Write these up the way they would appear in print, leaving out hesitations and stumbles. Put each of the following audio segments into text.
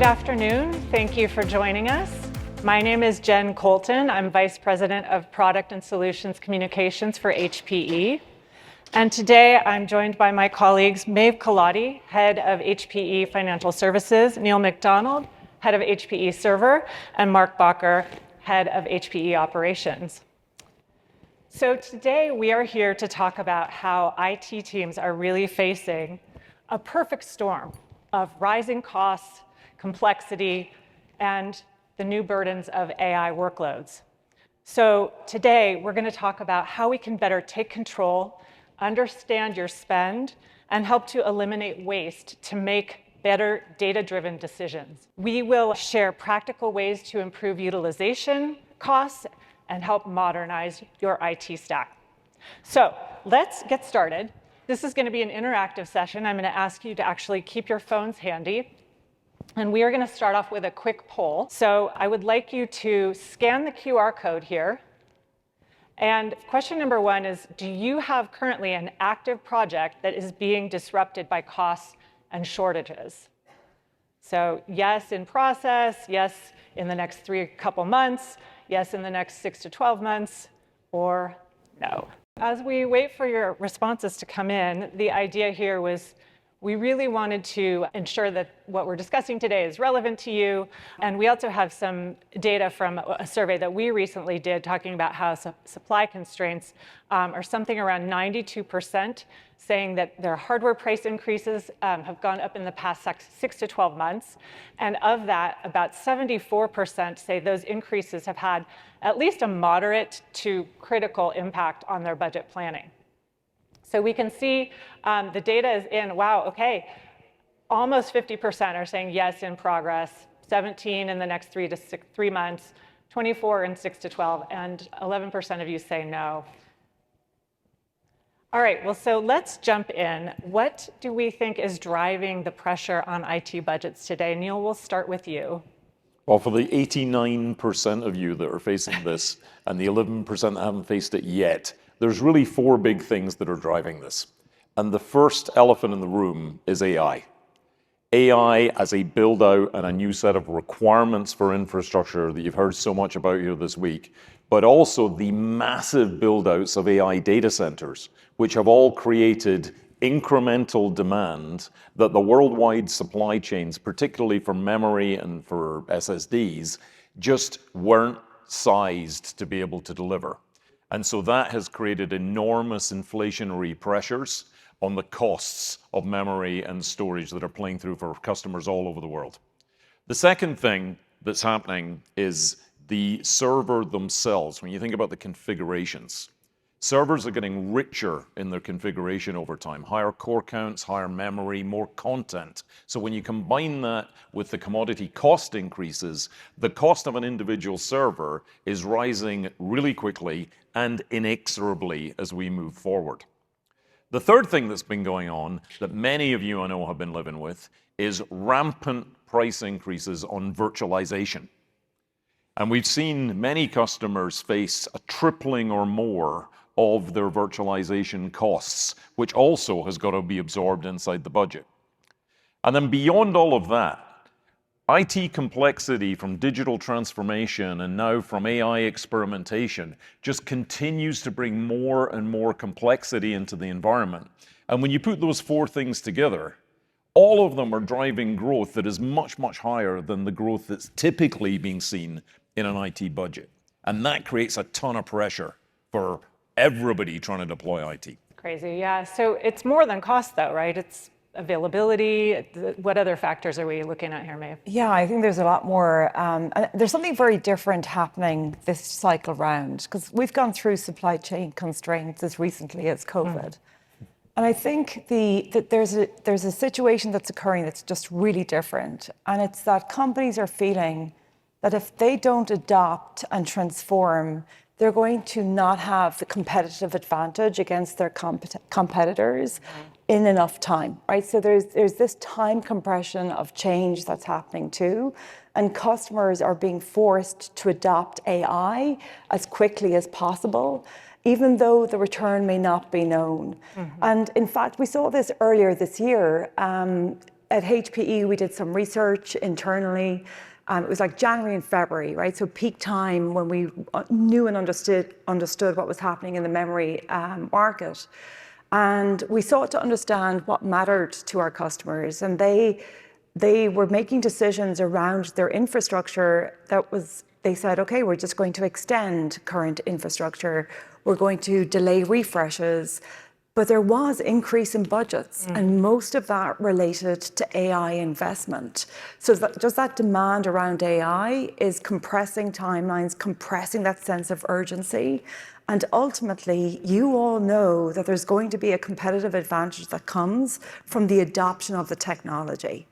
afternoon. Thank you for joining us. My name is Jen Colton. I'm Vice President of Product and Solutions Communications for HPE. And today I'm joined by my colleagues Maeve Kaladi, Head of HPE Financial Services, Neil McDonald, Head of HPE Server, and Mark Bacher, Head of HPE Operations. So today we are here to talk about how IT teams are really facing a perfect storm of rising costs, complexity, and the new burdens of AI workloads. So today we're going to talk about how we can better take control, understand your spend, and help to eliminate waste to make better data-driven decisions. We will share practical ways to improve utilization costs and help modernize your IT stack. So let's get started. This is going to be an interactive session. I'm going to ask you to actually keep your phones handy. And we are going to start off with a quick poll. So I would like you to scan the QR code here. And question number one is, do you have currently an active project that is being disrupted by costs and shortages? So yes, in process, yes, in the next couple months, yes, in the next 6 to 12 months, or no. As we wait for your responses to come in, the idea here was we really wanted to ensure that what we're discussing today is relevant to you. And we also have some data from a survey that we recently did talking about how supply constraints are something around 92%, saying that their hardware price increases have gone up in the past 6 to 12 months. And of that, about 74% say those increases have had at least a moderate to critical impact on their budget planning. So we can see the data is in, wow, okay, almost 50% are saying yes, in progress, 17 in the next 3 months, 24 in 6 to 12, and 11% of you say no. All right, well, so let's jump in. What do we think is driving the pressure on IT budgets today? Neil, we'll start with you. Well, for the 89% of you that are facing this and the 11% that haven't faced it yet, there's really 4 big things that are driving this. And the first elephant in the room is AI. AI as a build-out and a new set of requirements for infrastructure that you've heard so much about here this week, but also the massive build-outs of AI data centers, which have all created incremental demand that the worldwide supply chains, particularly for memory and for SSDs, just weren't sized to be able to deliver. And so that has created enormous inflationary pressures on the costs of memory and storage that are playing through for customers all over the world. The second thing that's happening is the server themselves. When you think about the configurations, servers are getting richer in their configuration over time. Higher core counts, higher memory, more content. So when you combine that with the commodity cost increases, the cost of an individual server is rising really quickly and inexorably as we move forward. The third thing that's been going on that many of you I know have been living with is rampant price increases on virtualization. And we've seen many customers face a tripling or more of their virtualization costs, which also has got to be absorbed inside the budget. And then beyond all of that, IT complexity from digital transformation and now from AI experimentation just continues to bring more and more complexity into the environment. And when you put those 4 things together, all of them are driving growth that is much, much higher than the growth that's typically being seen in an IT budget. And that creates a ton of pressure for everybody trying to deploy IT. Crazy, yeah. So it's more than cost though, right? It's availability. What other factors are we looking at here, Maeve? Yeah, I think there's a lot more. There's something very different happening this cycle round, because we've gone through supply chain constraints as recently as COVID. And I think that there's a situation that's occurring that's just really different. And it's that companies are feeling that if they don't adopt and transform, they're going to not have the competitive advantage against their competitors in enough time, right? So there's this time compression of change that's happening too, and customers are being forced to adopt AI as quickly as possible, even though the return may not be known. And in fact, we saw this earlier this year. At HPE, we did some research internally. It was like January and February, right? So peak time when we knew and understood what was happening in the memory market. And we sought to understand what mattered to our customers. And they were making decisions around their infrastructure they said, okay, we're just going to extend current infrastructure. We're going to delay refreshes. But there was increase in budgets, and most of that related to AI investment. So just that demand around AI is compressing timelines, compressing that sense of urgency. And ultimately, you all know that there's going to be a competitive advantage that comes from the adoption of the technology.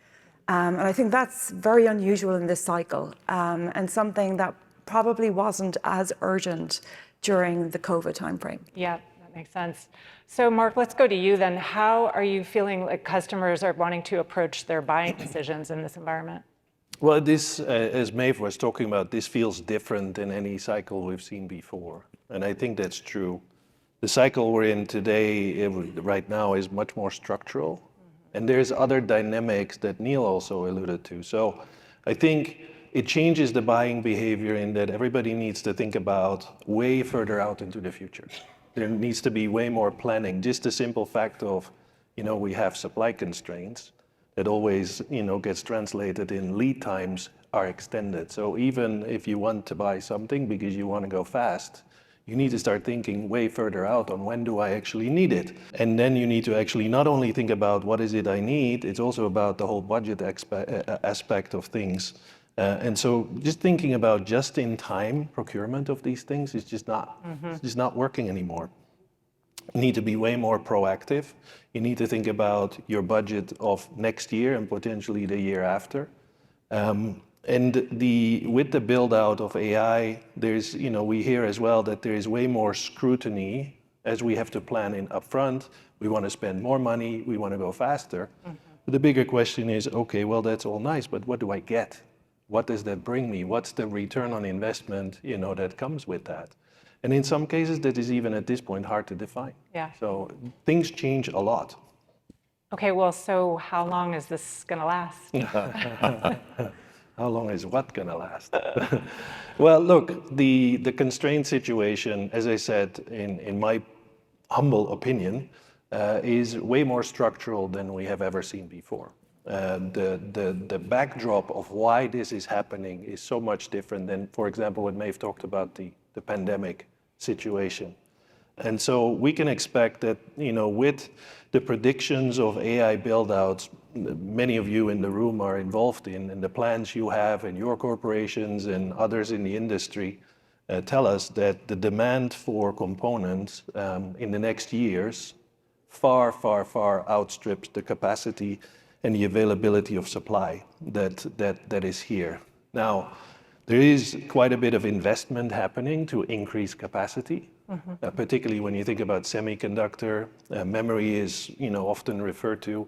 And I think that's very unusual in this cycle, and something that probably wasn't as urgent during the COVID timeframe. Yeah, that makes sense. So Mark, let's go to you then. How are you feeling like customers are wanting to approach their buying decisions in this environment? Well, this, as Maeve was talking about, this feels different than any cycle we've seen before. And I think that's true. The cycle we're in today, right now, is much more structural. And there's other dynamics that Neil also alluded to. So I think it changes the buying behavior in that everybody needs to think about way further out into the future. There needs to be way more planning. Just the simple fact of, we have supply constraints that always, gets translated in lead times are extended. So even if you want to buy something because you want to go fast, you need to start thinking way further out on when do I actually need it. And then you need to actually not only think about what is it I need, it's also about the whole budget aspect of things. And so just thinking about just-in-time procurement of these things is just not working anymore. You need to be way more proactive. You need to think about your budget of next year and potentially the year after. And with the build out of AI, there's, we hear as well that there is way more scrutiny as we have to plan in upfront. We want to spend more money. We want to go faster. But the bigger question is, okay, well, that's all nice, but what do I get? What does that bring me? What's the return on investment, that comes with that? And in some cases, that is even at this point hard to define. Yeah. So things change a lot. Okay, well, so how long is this going to last? How long is what going to last? Well, look, the constraint situation, as I said, in my humble opinion, is way more structural than we have ever seen before. The backdrop of why this is happening is so much different than, for example, what Maeve talked about, the pandemic situation. And so we can expect that, with the predictions of AI build-outs, many of you in the room are involved in, and the plans you have in your corporations and others in the industry tell us that the demand for components in the next years far, far, far outstrips the capacity and the availability of supply that is here. Now, there is quite a bit of investment happening to increase capacity, particularly when you think about semiconductor. Memory is, often referred to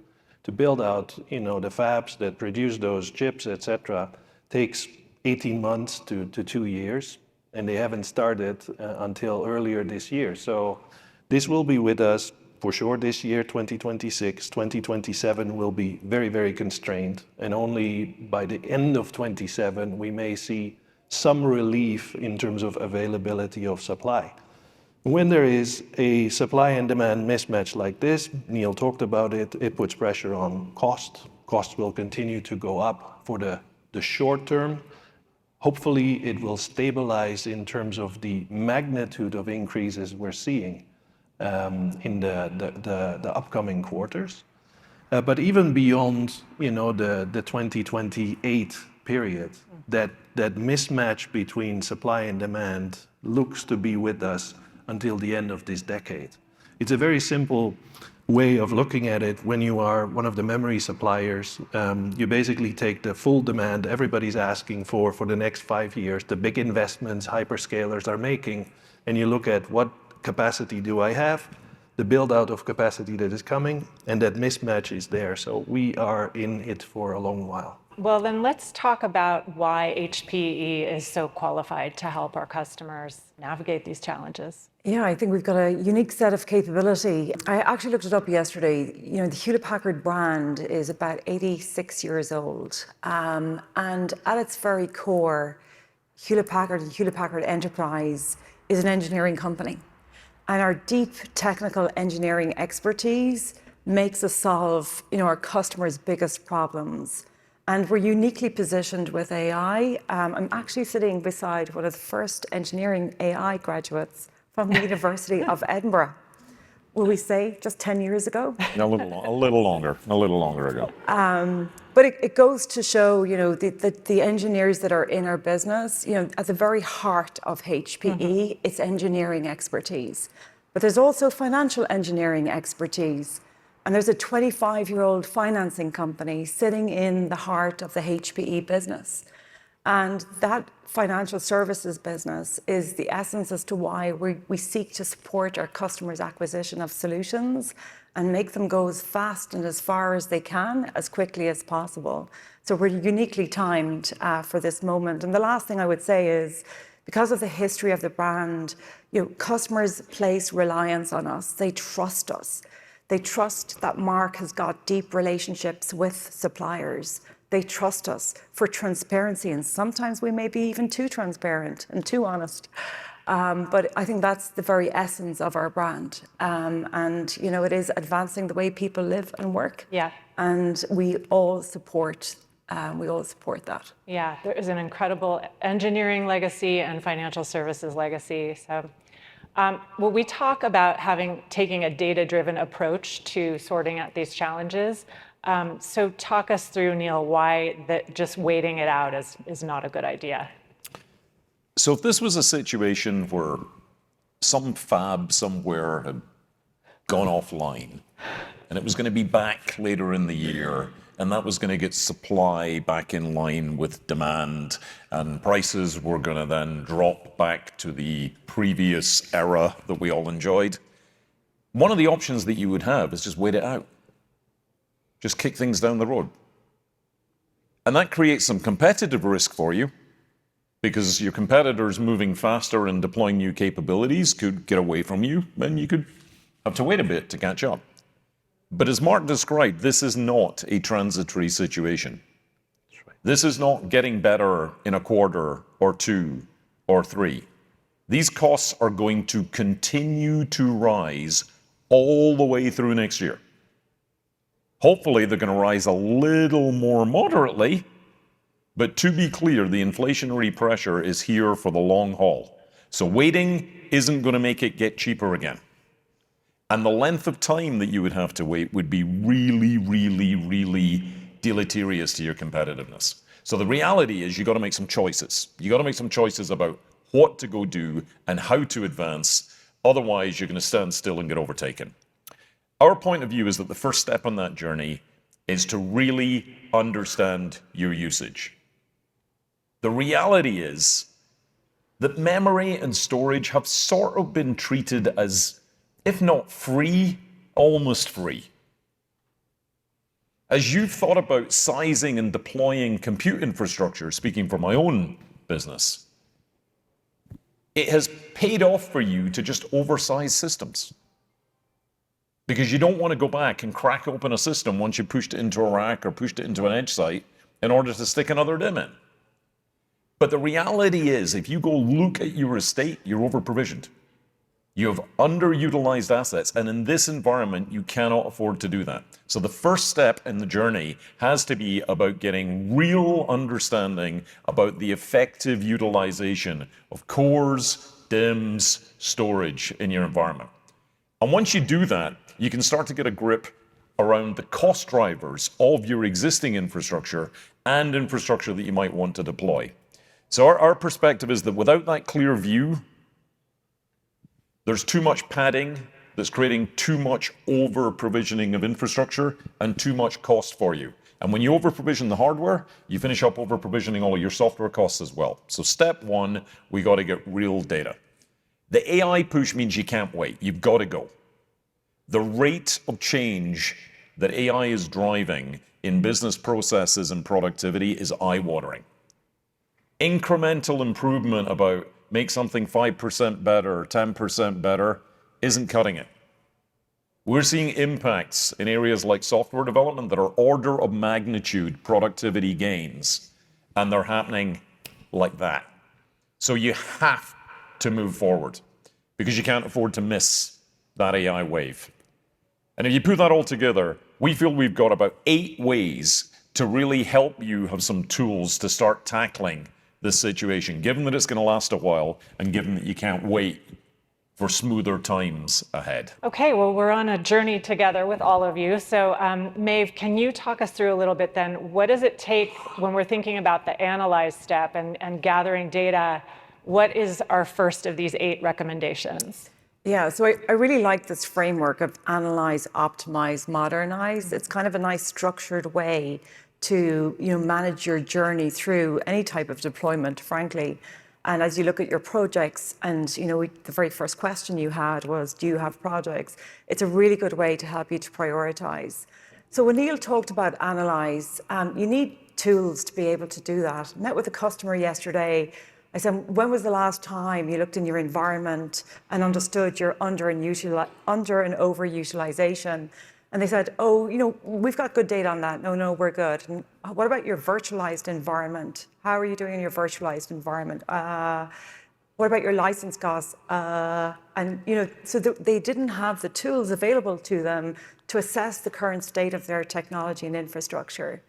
build out, the fabs that produce those chips, et cetera, takes 18 months to 2 years, and they haven't started until earlier this year. So this will be with us for sure this year, 2026. 2027 will be very, very constrained, and only by the end of 27 we may see some relief in terms of availability of supply. When there is a supply and demand mismatch like this, Neil talked about it, it puts pressure on cost. Costs will continue to go up for the short term. Hopefully it will stabilize in terms of the magnitude of increases we're seeing in the upcoming quarters. But even beyond, the 2028 period, that mismatch between supply and demand looks to be with us until the end of this decade. It's a very simple way of looking at it. When you are one of the memory suppliers, you basically take the full demand everybody's asking for the next 5 years, the big investments hyperscalers are making, and you look at what capacity do I have, the build out of capacity that is coming, and that mismatch is there. So we are in it for a long while. Well, then let's talk about why HPE is so qualified to help our customers navigate these challenges. Yeah, I think we've got a unique set of capability. I actually looked it up yesterday. You know, the Hewlett-Packard brand is about 86 years old. And at its very core, Hewlett-Packard and Hewlett-Packard Enterprise is an engineering company. And our deep technical engineering expertise makes us solve, our customers' biggest problems. And we're uniquely positioned with AI. I'm actually sitting beside one of the first engineering AI graduates from the University of Edinburgh. Will we say just 10 years ago? A little longer ago. But it goes to show, the engineers that are in our business, at the very heart of HPE, it's engineering expertise. But there's also financial engineering expertise. And there's a 25-year-old financing company sitting in the heart of the HPE business. And that financial services business is the essence as to why we seek to support our customers' acquisition of solutions and make them go as fast and as far as they can, as quickly as possible. So we're uniquely timed for this moment. And the last thing I would say is, because of the history of the brand, customers place reliance on us. They trust us. They trust that Mark has got deep relationships with suppliers. They trust us for transparency, and sometimes we may be even too transparent and too honest. But I think that's the very essence of our brand. And, it is advancing the way people live and work. Yeah. And we all support that. Yeah, there is an incredible engineering legacy and financial services legacy. So, well, we talk about taking a data-driven approach to sorting out these challenges. So talk us through, Neil, why just waiting it out is not a good idea. So if this was a situation where some fab somewhere had gone offline and it was going to be back later in the year, and that was going to get supply back in line with demand, and prices were going to then drop back to the previous era that we all enjoyed, one of the options that you would have is just wait it out. Just kick things down the road. And that creates some competitive risk for you, because your competitors moving faster and deploying new capabilities could get away from you, and you could have to wait a bit to catch up. But as Mark described, this is not a transitory situation. That's right. This is not getting better in a quarter or two or three. These costs are going to continue to rise all the way through next year. Hopefully, they're going to rise a little more moderately, but to be clear, the inflationary pressure is here for the long haul. So waiting isn't going to make it get cheaper again. And the length of time that you would have to wait would be really, really, really deleterious to your competitiveness. So the reality is you got to make some choices. You got to make some choices about what to go do and how to advance. Otherwise, you're going to stand still and get overtaken. Our point of view is that the first step on that journey is to really understand your usage. The reality is that memory and storage have sort of been treated as, if not free, almost free. As you've thought about sizing and deploying compute infrastructure, speaking for my own business, it has paid off for you to just oversize systems. Because you don't want to go back and crack open a system once you pushed it into a rack or pushed it into an edge site in order to stick another DIMM in. But the reality is, if you go look at your estate, you're over-provisioned. You have underutilized assets, and in this environment, you cannot afford to do that. So the first step in the journey has to be about getting real understanding about the effective utilization of cores, DIMMs, storage in your environment. And once you do that, you can start to get a grip around the cost drivers of your existing infrastructure and infrastructure that you might want to deploy. So our perspective is that without that clear view, there's too much padding that's creating too much over-provisioning of infrastructure and too much cost for you. And when you over-provision the hardware, you finish up over-provisioning all of your software costs as well. So step one, we got to get real data. The AI push means you can't wait. You've got to go. The rate of change that AI is driving in business processes and productivity is eye-watering. Incremental improvement about make something 5% better, 10% better, isn't cutting it. We're seeing impacts in areas like software development that are order of magnitude productivity gains, and they're happening like that. So you have to move forward because you can't afford to miss that AI wave. And if you put that all together, we feel we've got about 8 ways to really help you have some tools to start tackling this situation, given that it's going to last a while and given that you can't wait for smoother times ahead. Okay, well, we're on a journey together with all of you. So Maeve, can you talk us through a little bit then, what does it take when we're thinking about the analyze step and gathering data? What is our first of these 8 recommendations? Yeah, so I really like this framework of analyze, optimize, modernize. It's kind of a nice structured way to manage your journey through any type of deployment, frankly. And as you look at your projects, and the very first question you had was, do you have projects? It's a really good way to help you to prioritize. So when Neil talked about analyze, you need tools to be able to do that. I met with a customer yesterday. I said, when was the last time you looked in your environment and understood your under and overutilization? And they said, oh, we've got good data on that. No, we're good. And what about your virtualized environment? How are you doing in your virtualized environment? What about your license costs? So they didn't have the tools available to them to assess the current state of their technology and infrastructure.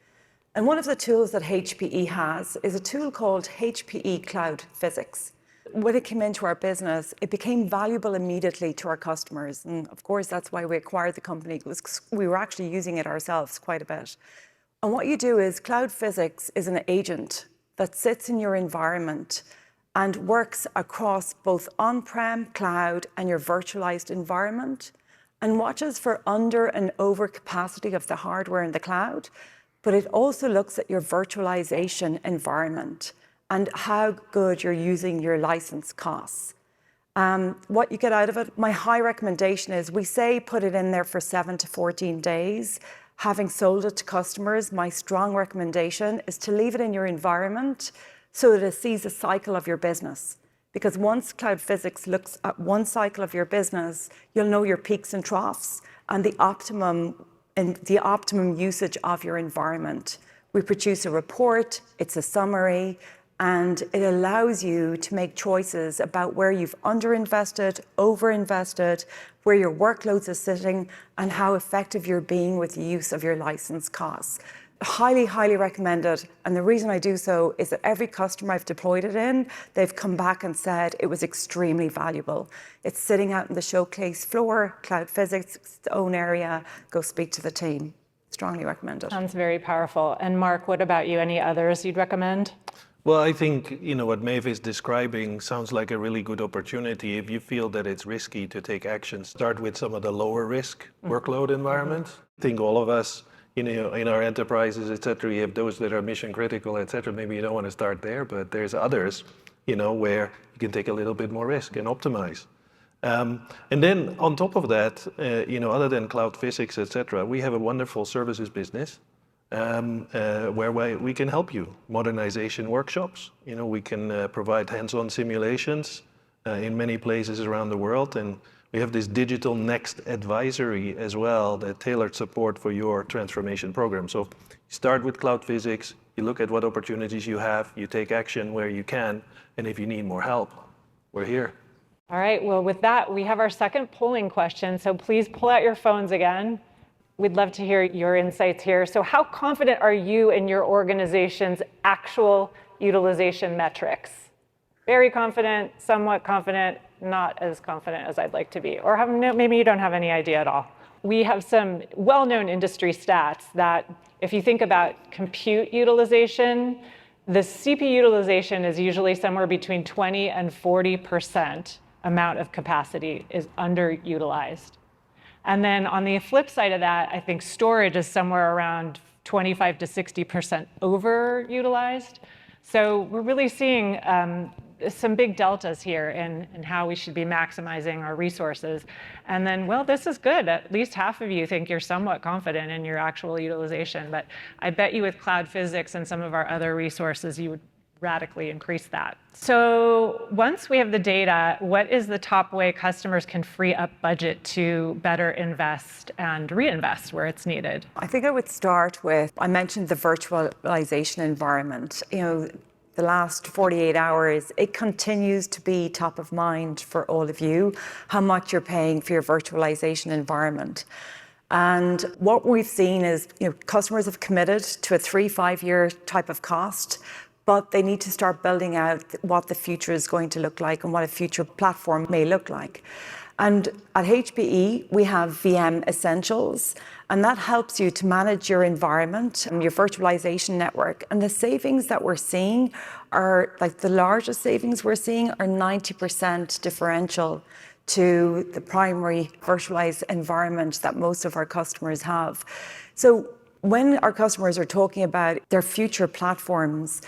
And one of the tools that HPE has is a tool called HPE Cloud Physics. When it came into our business, it became valuable immediately to our customers. And of course, that's why we acquired the company, because we were actually using it ourselves quite a bit. And what you do is Cloud Physics is an agent that sits in your environment and works across both on-prem, cloud, and your virtualized environment, and watches for under and over capacity of the hardware in the cloud. But it also looks at your virtualization environment and how good you're using your license costs. What you get out of it, my high recommendation is we say put it in there for 7 to 14 days. Having sold it to customers, my strong recommendation is to leave it in your environment so that it sees a cycle of your business. Because once Cloud Physics looks at one cycle of your business, you'll know your peaks and troughs and the optimum usage of your environment. We produce a report, it's a summary, and it allows you to make choices about where you've underinvested, overinvested, where your workloads are sitting, and how effective you're being with the use of your license costs. Highly, highly recommended. And the reason I do so is that every customer I've deployed it in, they've come back and said it was extremely valuable. It's sitting out on the showcase floor, Cloud Physics, its own area. Go speak to the team. Strongly recommended. Sounds very powerful. And Mark, what about you? Any others you'd recommend? Well, I think what Maeve is describing sounds like a really good opportunity. If you feel that it's risky to take action, start with some of the lower risk workload environments. I think all of us, in our enterprises, et cetera, you have those that are mission critical, et cetera. Maybe you don't want to start there, but there's others, where you can take a little bit more risk and optimize. And then on top of that, other than Cloud Physics, et cetera, we have a wonderful services business where we can help you. Modernization workshops, we can provide hands-on simulations in many places around the world. And we have this digital next advisory as well, that tailored support for your transformation program. So you start with Cloud Physics, you look at what opportunities you have, you take action where you can, and if you need more help, we're here. All right, well, with that, we have our second polling question. So please pull out your phones again. We'd love to hear your insights here. So how confident are you in your organization's actual utilization metrics? Very confident, somewhat confident, not as confident as I'd like to be. Or maybe you don't have any idea at all. We have some well-known industry stats that if you think about compute utilization, the CPU utilization is usually somewhere between 20 and 40% amount of capacity is underutilized. And then on the flip side of that, I think storage is somewhere around 25 to 60% overutilized. So we're really seeing some big deltas here in how we should be maximizing our resources. And then, well, this is good. At least half of you think you're somewhat confident in your actual utilization. But I bet you with cloud physics and some of our other resources, you would radically increase that. So once we have the data, what is the top way customers can free up budget to better invest and reinvest where it's needed? I think I would start with, I mentioned the virtualization environment. The last 48 hours, it continues to be top of mind for all of you, how much you're paying for your virtualization environment. And what we've seen is, customers have committed to a 3-5 year type of cost, but they need to start building out what the future is going to look like and what a future platform may look like. And at HPE, we have VM Essentials, and that helps you to manage your environment and your virtualization network. And the savings that we're seeing are, like the largest savings we're seeing are 90% differential to the primary virtualized environment that most of our customers have. So when our customers are talking about their future platforms,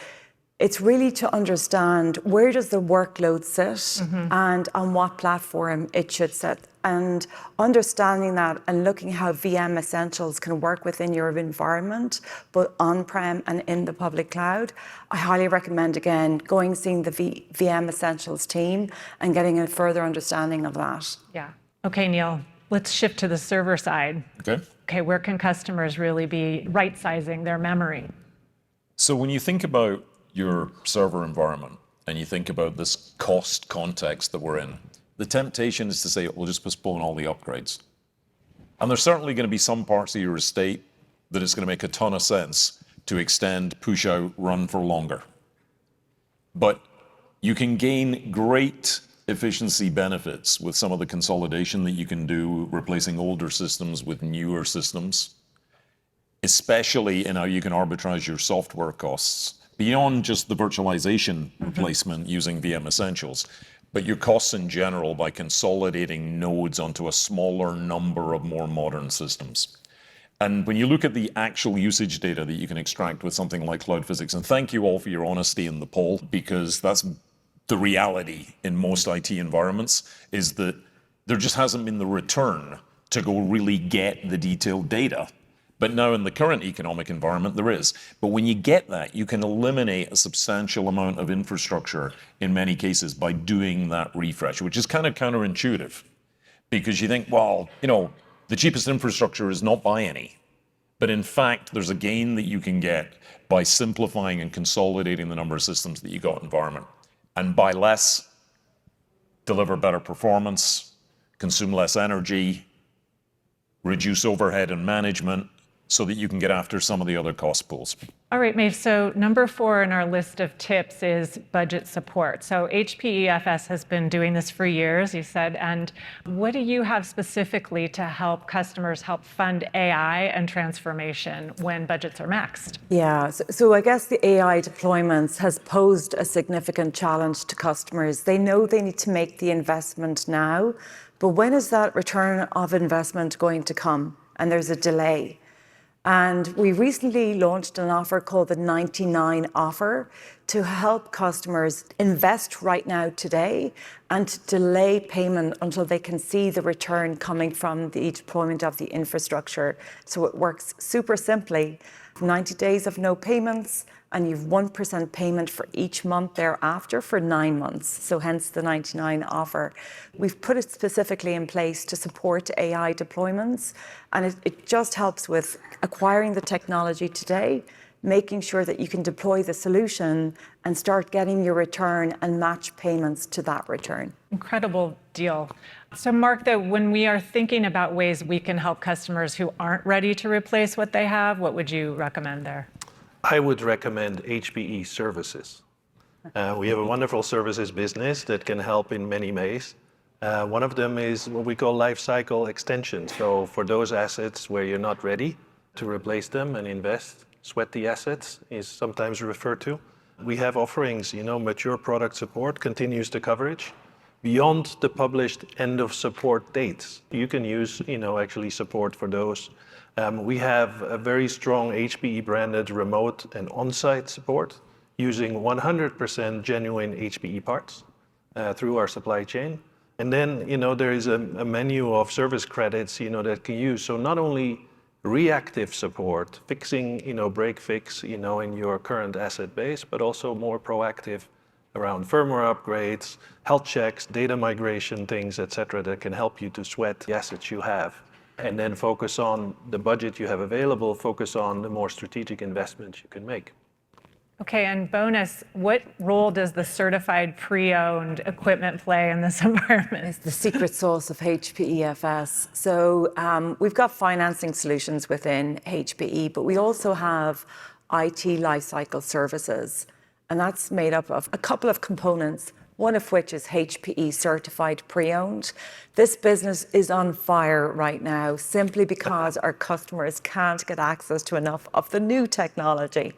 it's really to understand where does the workload sit and on what platform it should sit. And understanding that and looking how VM Essentials can work within your environment, both on-prem and in the public cloud, I highly recommend, again, seeing the VM Essentials team and getting a further understanding of that. Yeah. Okay, Neil, let's shift to the server side. Okay, where can customers really be right-sizing their memory? So when you think about your server environment and you think about this cost context that we're in, the temptation is to say, we'll just postpone all the upgrades. And there's certainly going to be some parts of your estate that it's going to make a ton of sense to extend, push out, run for longer. But you can gain great efficiency benefits with some of the consolidation that you can do, replacing older systems with newer systems, especially in how you can arbitrage your software costs beyond just the virtualization replacement using VM Essentials, but your costs in general by consolidating nodes onto a smaller number of more modern systems. And when you look at the actual usage data that you can extract with something like cloud physics, and thank you all for your honesty in the poll, because that's the reality in most IT environments, is that there just hasn't been the return to go really get the detailed data. But now in the current economic environment, there is. But when you get that, you can eliminate a substantial amount of infrastructure in many cases by doing that refresh, which is kind of counterintuitive. Because you think, well, the cheapest infrastructure is not buy any. But in fact, there's a gain that you can get by simplifying and consolidating the number of systems that you got in environment. And buy less, deliver better performance, consume less energy, reduce overhead and management, so that you can get after some of the other cost pools. All right, Maeve, so number 4 in our list of tips is budget support. So HPEFS has been doing this for years, you said, and what do you have specifically to help customers help fund AI and transformation when budgets are maxed? Yeah, so I guess the AI deployments has posed a significant challenge to customers. They know they need to make the investment now, but when is that return of investment going to come? And there's a delay. And we recently launched an offer called the 99 offer to help customers invest right now today and to delay payment until they can see the return coming from the deployment of the infrastructure. So it works super simply, 90 days of no payments, and you've 1% payment for each month thereafter for 9 months. So hence the 99 offer. We've put it specifically in place to support AI deployments, and it just helps with acquiring the technology today, making sure that you can deploy the solution and start getting your return and match payments to that return. Incredible deal. So Mark, though, when we are thinking about ways we can help customers who aren't ready to replace what they have, what would you recommend there? I would recommend HPE Services. We have a wonderful services business that can help in many ways. One of them is what we call life cycle extension. So for those assets where you're not ready to replace them and invest, sweat the assets is sometimes referred to. We have offerings, mature product support, continues the coverage. Beyond the published end of support dates, you can use, actually support for those. We have a very strong HPE branded remote and on-site support. using 100% genuine HPE parts through our supply chain. And then, there is a menu of service credits, that can use. So not only reactive support, fixing, break fix, in your current asset base, but also more proactive around firmware upgrades, health checks, data migration things, et cetera, that can help you to sweat the assets you have. And then focus on the budget you have available, focus on the more strategic investments you can make. Okay, and bonus, what role does the certified pre-owned equipment play in this environment? It's the secret sauce of HPEFS. So we've got financing solutions within HPE, but we also have IT lifecycle services. And that's made up of a couple of components, one of which is HPE certified pre-owned. This business is on fire right now simply because our customers can't get access to enough of the new technology.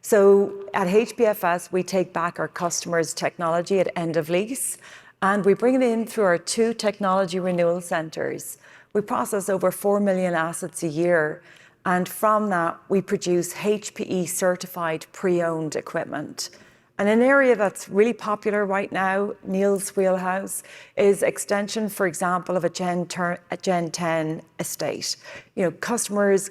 So at HPFS, we take back our customers' technology at end of lease, and we bring it in through our 2 technology renewal centers. We process over 4 million assets a year, and from that, we produce HPE certified pre-owned equipment. And an area that's really popular right now, Neil's wheelhouse, is extension, for example, of a Gen 10 estate. Customers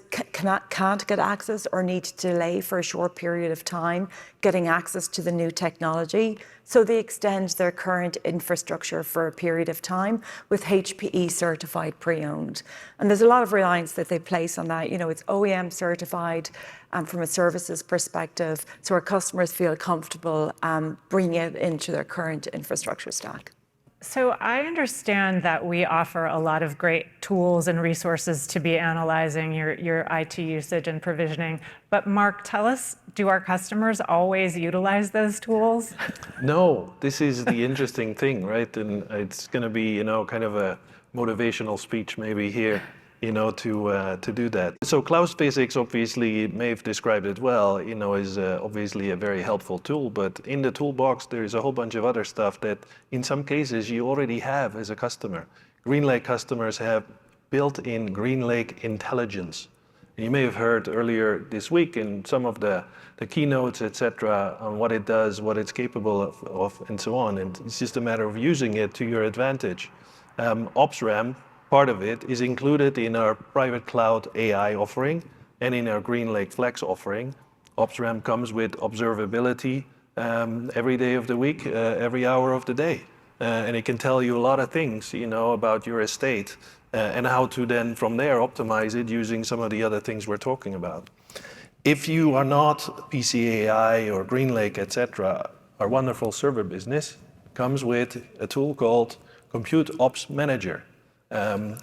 can't get access or need to delay for a short period of time getting access to the new technology. So they extend their current infrastructure for a period of time with HPE certified pre-owned. And there's a lot of reliance that they place on that. It's OEM certified from a services perspective, so our customers feel comfortable bringing it into their current infrastructure stack. So I understand that we offer a lot of great tools and resources to be analyzing your IT usage and provisioning. But Mark, tell us, do our customers always utilize those tools? No, this is the interesting thing, right? And it's going to be, kind of a motivational speech maybe here, to do that. So Klaus Physics, obviously, Maeve described it well, is obviously a very helpful tool, but in the toolbox, there is a whole bunch of other stuff that in some cases you already have as a customer. GreenLake customers have built-in GreenLake intelligence. You may have heard earlier this week in some of the keynotes, et cetera, on what it does, what it's capable of, and so on. And it's just a matter of using it to your advantage. OpsRam, part of it, is included in our private cloud AI offering and in our GreenLake Flex offering. OpsRam comes with observability every day of the week, every hour of the day. And it can tell you a lot of things, about your estate and how to then from there optimize it using some of the other things we're talking about. If you are not PCAI or GreenLake, et cetera, our wonderful server business comes with a tool called Compute Ops Manager,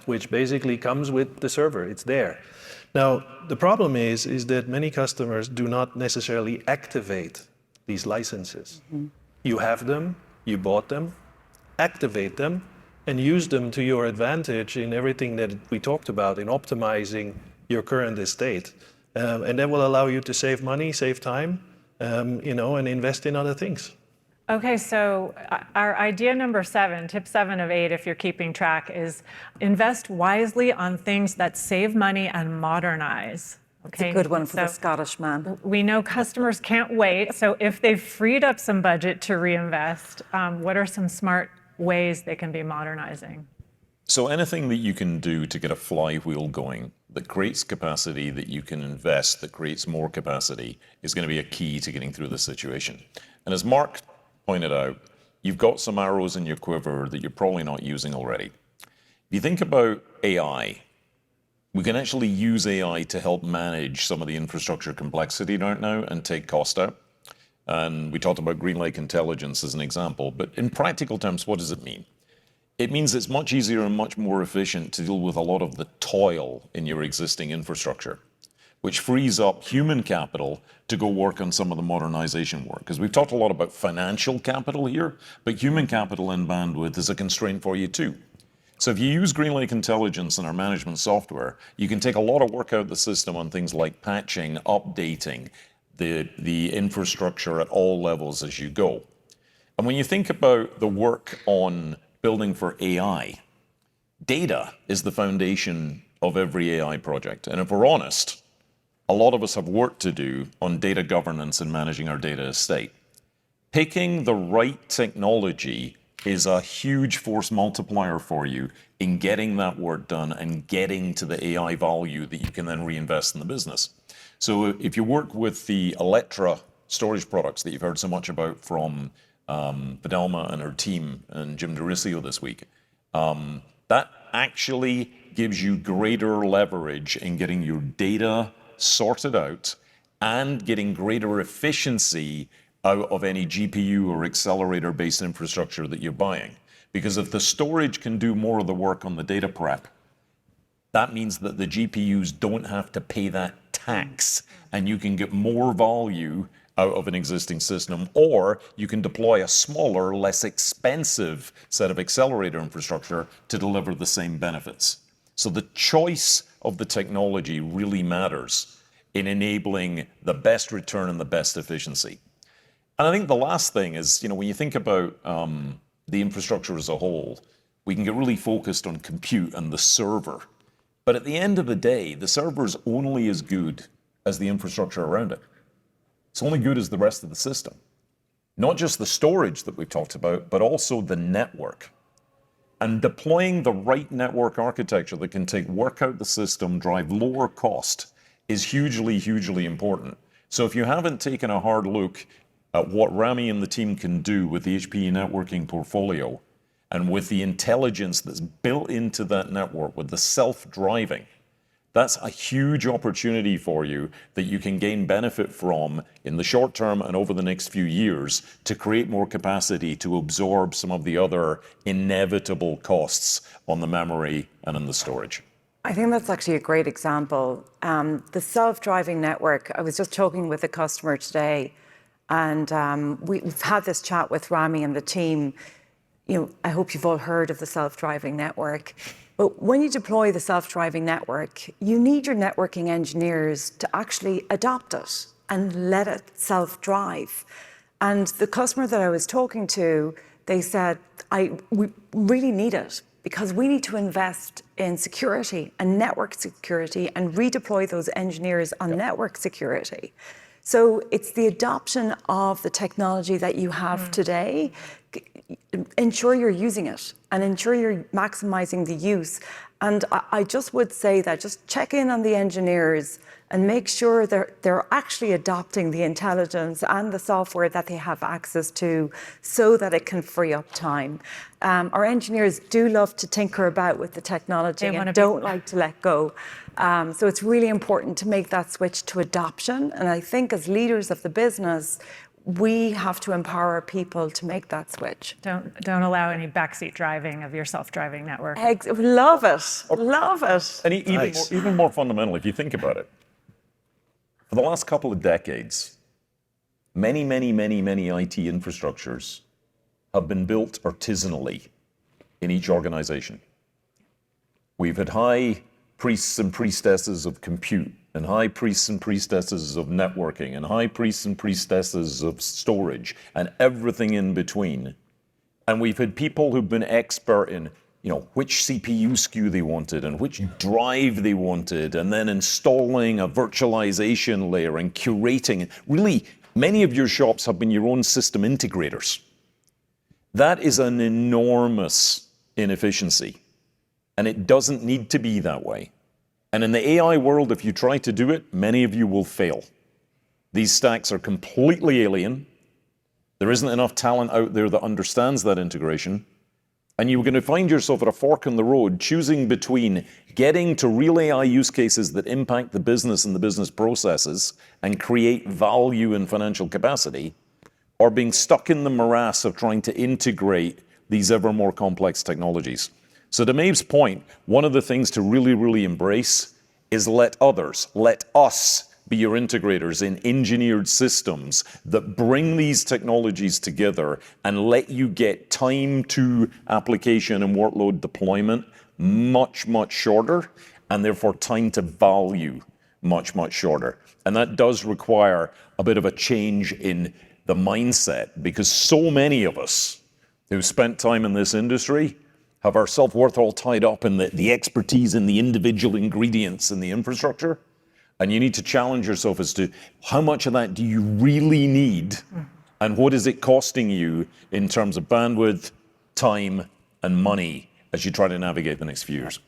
which basically comes with the server. It's there. Now, the problem is that many customers do not necessarily activate these licenses. Mm-hmm. You have them, you bought them, activate them, and use them to your advantage in everything that we talked about in optimizing your current estate. And that will allow you to save money, save time, and invest in other things. Okay, so our idea number 7, tip 7 of 8, if you're keeping track, is invest wisely on things that save money and modernize. Okay? It's a good one for the Scottish man. We know customers can't wait. So if they've freed up some budget to reinvest, what are some smart ways they can be modernizing? So anything that you can do to get a flywheel going that creates capacity that you can invest, that creates more capacity, is going to be a key to getting through this situation. And as Mark pointed out, you've got some arrows in your quiver that you're probably not using already. If you think about AI, we can actually use AI to help manage some of the infrastructure complexity right now and take cost out. And we talked about GreenLake Intelligence as an example, but in practical terms, what does it mean? It means it's much easier and much more efficient to deal with a lot of the toil in your existing infrastructure, which frees up human capital to go work on some of the modernization work. Because we've talked a lot about financial capital here, but human capital and bandwidth is a constraint for you too. So if you use GreenLake Intelligence in our management software, you can take a lot of work out of the system on things like patching, updating the infrastructure at all levels as you go. And when you think about the work on building for AI, data is the foundation of every AI project. And if we're honest, a lot of us have work to do on data governance and managing our data estate. Picking the right technology is a huge force multiplier for you in getting that work done and getting to the AI value that you can then reinvest in the business. So if you work with the Electra storage products that you've heard so much about from Fidelma and her team and Jim DeRicio this week, that actually gives you greater leverage in getting your data sorted out and getting greater efficiency out of any GPU or accelerator-based infrastructure that you're buying. Because if the storage can do more of the work on the data prep, that means that the GPUs don't have to pay that tax, and you can get more value out of an existing system, or you can deploy a smaller, less expensive set of accelerator infrastructure to deliver the same benefits. So the choice of the technology really matters in enabling the best return and the best efficiency. And I think the last thing is, when you think about the infrastructure as a whole, we can get really focused on compute and the server. But at the end of the day, the server is only as good as the infrastructure around it. It's only good as the rest of the system. Not just the storage that we've talked about, but also the network. And deploying the right network architecture that can take work out the system, drive lower cost, is hugely, hugely important. So if you haven't taken a hard look at what Rami and the team can do with the HPE networking portfolio, and with the intelligence that's built into that network, with the self-driving, that's a huge opportunity for you that you can gain benefit from in the short term and over the next few years to create more capacity to absorb some of the other inevitable costs on the memory and in the storage. I think that's actually a great example. The self-driving network, I was just talking with a customer today, and we've had this chat with Rami and the team. I hope you've all heard of the self-driving network. But when you deploy the self-driving network, you need your networking engineers to actually adopt it and let it self-drive. And the customer that I was talking to, they said, we really need it because we need to invest in security and network security and redeploy those engineers on network security. So it's the adoption of the technology that you have today. Ensure you're using it and ensure you're maximizing the use. And I just would say that just check in on the engineers and make sure they're actually adopting the intelligence and the software that they have access to so that it can free up time. Our engineers do love to tinker about with the technology and don't like to let go. So it's really important to make that switch to adoption. And I think as leaders of the business, we have to empower people to make that switch. Don't allow any backseat driving of your self-driving network. Love it, love it. And even more fundamental, if you think about it, for the last couple of decades, many IT infrastructures have been built artisanally in each organization. We've had high priests and priestesses of compute, and high priests and priestesses of networking, and high priests and priestesses of storage, and everything in between. And we've had people who've been expert in, which CPU SKU they wanted and which drive they wanted, and then installing a virtualization layer and curating. Really, many of your shops have been your own system integrators. That is an enormous inefficiency, and it doesn't need to be that way. And in the AI world, if you try to do it, many of you will fail. These stacks are completely alien. There isn't enough talent out there that understands that integration. And you're going to find yourself at a fork in the road, choosing between getting to real AI use cases that impact the business and the business processes and create value and financial capacity, or being stuck in the morass of trying to integrate these ever more complex technologies. So to Maeve's point, one of the things to really, really embrace is let us be your integrators in engineered systems that bring these technologies together and let you get time to application and workload deployment much, much shorter, and therefore time to value much, much shorter. And that does require a bit of a change in the mindset, because so many of us who spent time in this industry have our self-worth all tied up in the expertise in the individual ingredients in the infrastructure, And you need to challenge yourself as to how much of that do you really need, and what is it costing you in terms of bandwidth, time, and money as you try to navigate the next few years.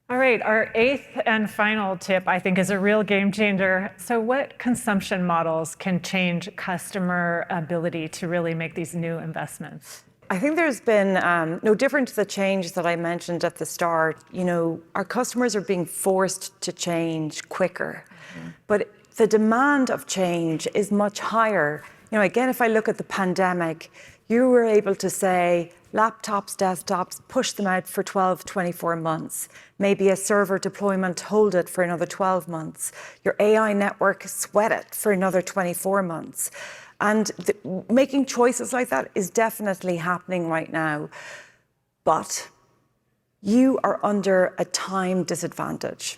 All right, our eighth and final tip, I think, is a real game changer. So what consumption models can change customer ability to really make these new investments? I think there's been no different to the change that I mentioned at the start. You know, our customers are being forced to change quicker, but the demand of change is much higher. You know, again, if I look at the pandemic, you were able to say laptops, desktops, push them out for 12, 24 months. Maybe a server deployment, hold it for another 12 months. Your AI network, sweat it for another 24 months. And making choices like that is definitely happening right now. But you are under a time disadvantage.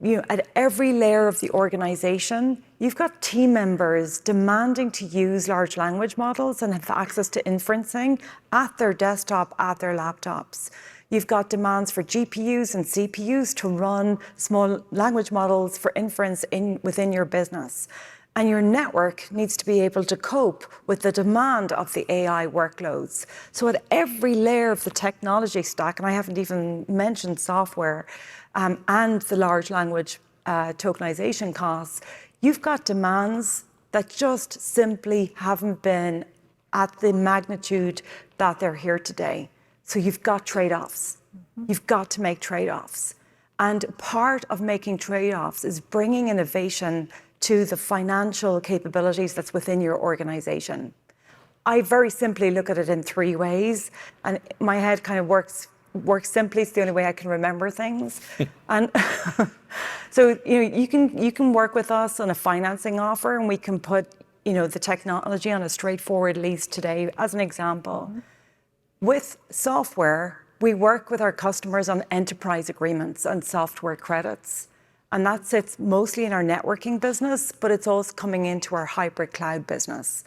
You know, at every layer of the organization, you've got team members demanding to use large language models and have access to inferencing at their desktop, at their laptops. You've got demands for GPUs and CPUs to run small language models for inference within your business. And your network needs to be able to cope with the demand of the AI workloads. So at every layer of the technology stack, and I haven't even mentioned software, and the large language tokenization costs, you've got demands that just simply haven't been at the magnitude that they're here today. So you've got trade-offs. You've got to make trade-offs. And part of making trade-offs is bringing innovation to the financial capabilities that's within your organization. I very simply look at it in three ways, and my head kind of works simply. It's the only way I can remember things. And so you can work with us on a financing offer, and we can put the technology on a straightforward lease today, as an example. With software, we work with our customers on enterprise agreements and software credits. And that sits mostly in our networking business, but it's also coming into our hybrid cloud business.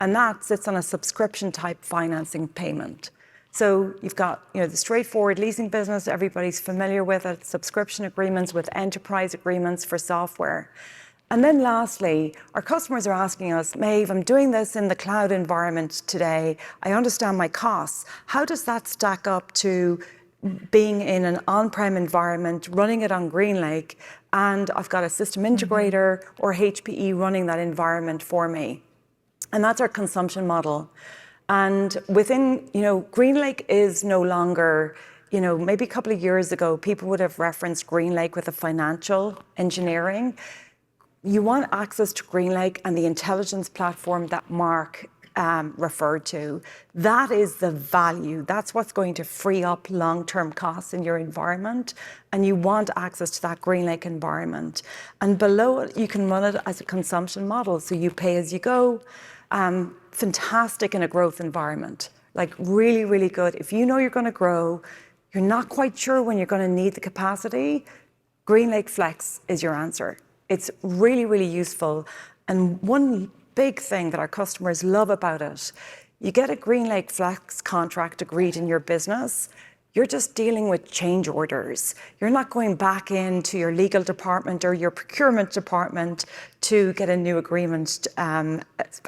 And that sits on a subscription type financing payment. So you've got the straightforward leasing business, everybody's familiar with it, subscription agreements with enterprise agreements for software. And then lastly, our customers are asking us, Maeve, I'm doing this in the cloud environment today. I understand my costs. How does that stack up to being in an on-prem environment, running it on GreenLake, and I've got a system integrator or HPE running that environment for me? And that's our consumption model. And within, GreenLake is no longer, maybe a couple of years ago, people would have referenced GreenLake with a financial engineering. You want access to GreenLake and the intelligence platform that Mark referred to. That is the value. That's what's going to free up long-term costs in your environment. And you want access to that GreenLake environment. And below it, you can run it as a consumption model. So you pay as you go. Fantastic in a growth environment. Like really, really good. If you know you're going to grow, you're not quite sure when you're going to need the capacity, GreenLake Flex is your answer. It's really, really useful. And one big thing that our customers love about it, you get a GreenLake Flex contract agreed in your business, you're just dealing with change orders. You're not going back into your legal department or your procurement department to get a new agreement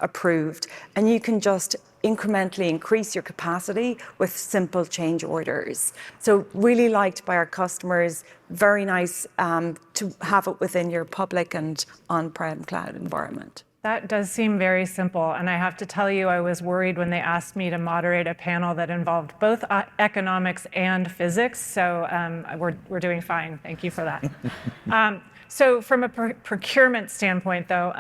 approved. And you can just incrementally increase your capacity with simple change orders. So really liked by our customers, very nice to have it within your public and on-prem cloud environment. That does seem very simple. And I have to tell you, I was worried when they asked me to moderate a panel that involved both economics and physics. So we're doing fine. Thank you for that. So from a procurement standpoint, though,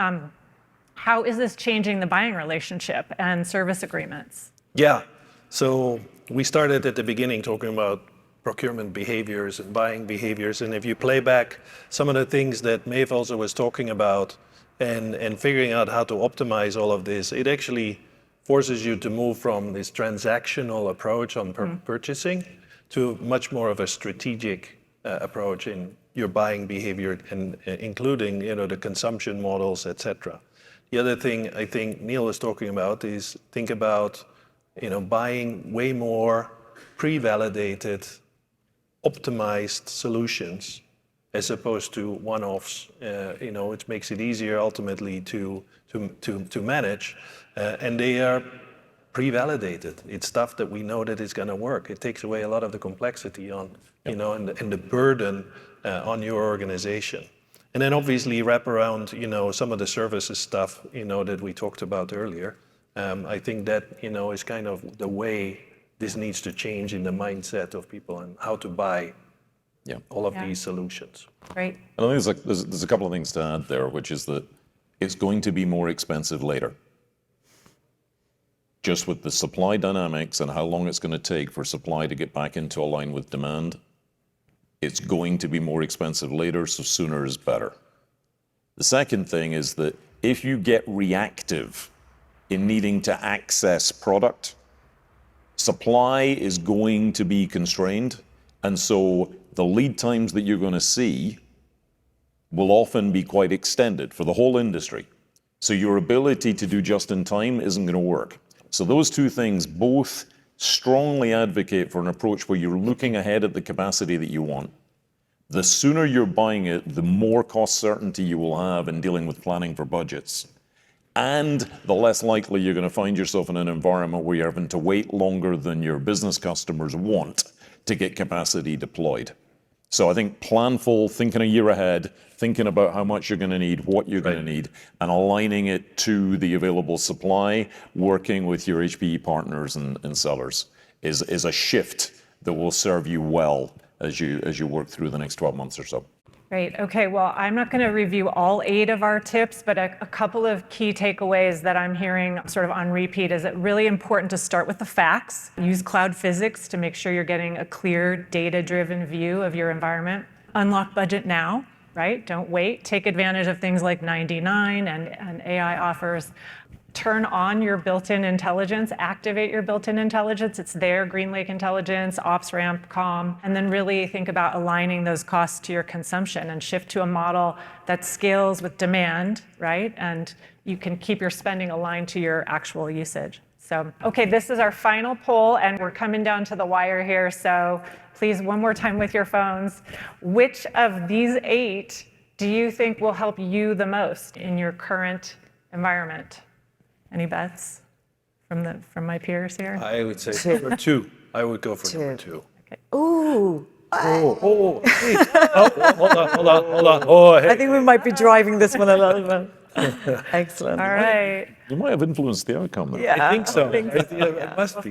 how is this changing the buying relationship and service agreements? Yeah. So we started at the beginning talking about procurement behaviors and buying behaviors. And if you play back some of the things that Maeve also was talking about, and figuring out how to optimize all of this, it actually forces you to move from this transactional approach on purchasing to much more of a strategic approach in your buying behavior, and including the consumption models, etc. The other thing I think Neil was talking about is think about buying way more pre-validated, optimized solutions as opposed to one-offs. It makes it easier ultimately to manage, and they are pre-validated. It's stuff that we know that is going to work. It takes away a lot of the complexity on, and the burden on your organization. And then obviously wrap around, some of the services stuff, that we talked about earlier. I think that, is kind of the way this needs to change in the mindset of people and how to buy all of these solutions. Great. And I think there's a couple of things to add there, which is that it's going to be more expensive later. Just with the supply dynamics and how long it's going to take for supply to get back into line with demand, it's going to be more expensive later, so sooner is better. The second thing is that if you get reactive in needing to access product, supply is going to be constrained, and so the lead times that you're going to see will often be quite extended for the whole industry. So your ability to do just in time isn't going to work. So those two things both strongly advocate for an approach where you're looking ahead at the capacity that you want. The sooner you're buying it, the more cost certainty you will have in dealing with planning for budgets. And the less likely you're going to find yourself in an environment where you're having to wait longer than your business customers want to get capacity deployed. So I think planful, thinking a year ahead, thinking about how much you're going to need, what you're going to need, and aligning it to the available supply, working with your HPE partners and sellers is a shift that will serve you well as you work through the next 12 months or so. Great. Okay, well, I'm not going to review all 8 of our tips, but a couple of key takeaways that I'm hearing sort of on repeat is it really important to start with the facts. Use cloud physics to make sure you're getting a clear, data-driven view of your environment. Unlock budget now, right? Don't wait. Take advantage of things like 99 and AI offers. Turn on your built-in intelligence, activate your built-in intelligence. It's there, GreenLake Intelligence, OpsRamp, Calm, and then really think about aligning those costs to your consumption and shift to a model that scales with demand, right? And you can keep your spending aligned to your actual usage. So, okay, this is our final poll, and we're coming down to the wire here, so please, one more time with your phones. Which of these 8 do you think will help you the most in your current environment? Any bets from my peers here? I would say number 2. I would go for number 2. Okay. Ooh. Hey. Hold on. Oh, I hey. think we might be driving this one a little bit. Excellent. All right. You might have influenced the outcome there. Yeah, I think so. yeah. It must be.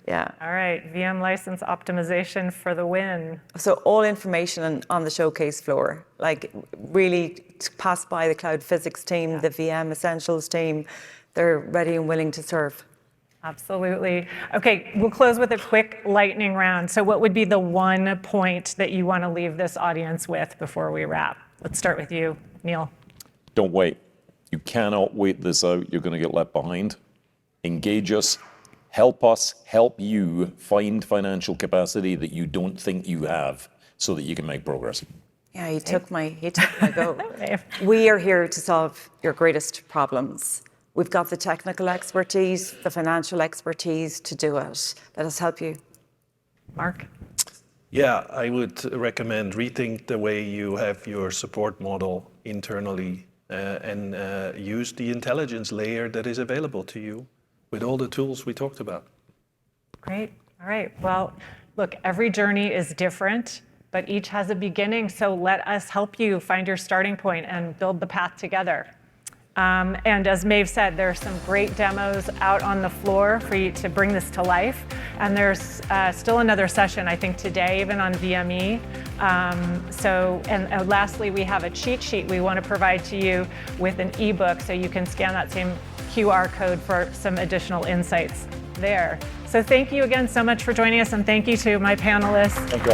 Yeah. All right, VM license optimization for the win. So all information on the showcase floor, like really pass by the cloud physics team, the VM essentials team. They're ready and willing to serve. Absolutely. Okay, we'll close with a quick lightning round. So what would be the one point that you want to leave this audience with before we wrap? Let's start with you, Neil. Don't wait. You cannot wait this out. You're going to get left behind. Engage us, help you find financial capacity that you don't think you have so that you can make progress. Yeah, he took my go. Okay. We are here to solve your greatest problems. We've got the technical expertise, the financial expertise to do it. Let us help you. Mark? Yeah, I would recommend rethink the way you have your support model internally and use the intelligence layer that is available to you with all the tools we talked about. Great. All right. Well, look, every journey is different, but each has a beginning. So let us help you find your starting point and build the path together. And as Maeve said, there are some great demos out on the floor for you to bring this to life. And there's still another session, I think, today, even on VME. And lastly, we have a cheat sheet we want to provide to you with an ebook so you can scan that same QR code for some additional insights there. So thank you again so much for joining us, and thank you to my panelists. Thank you.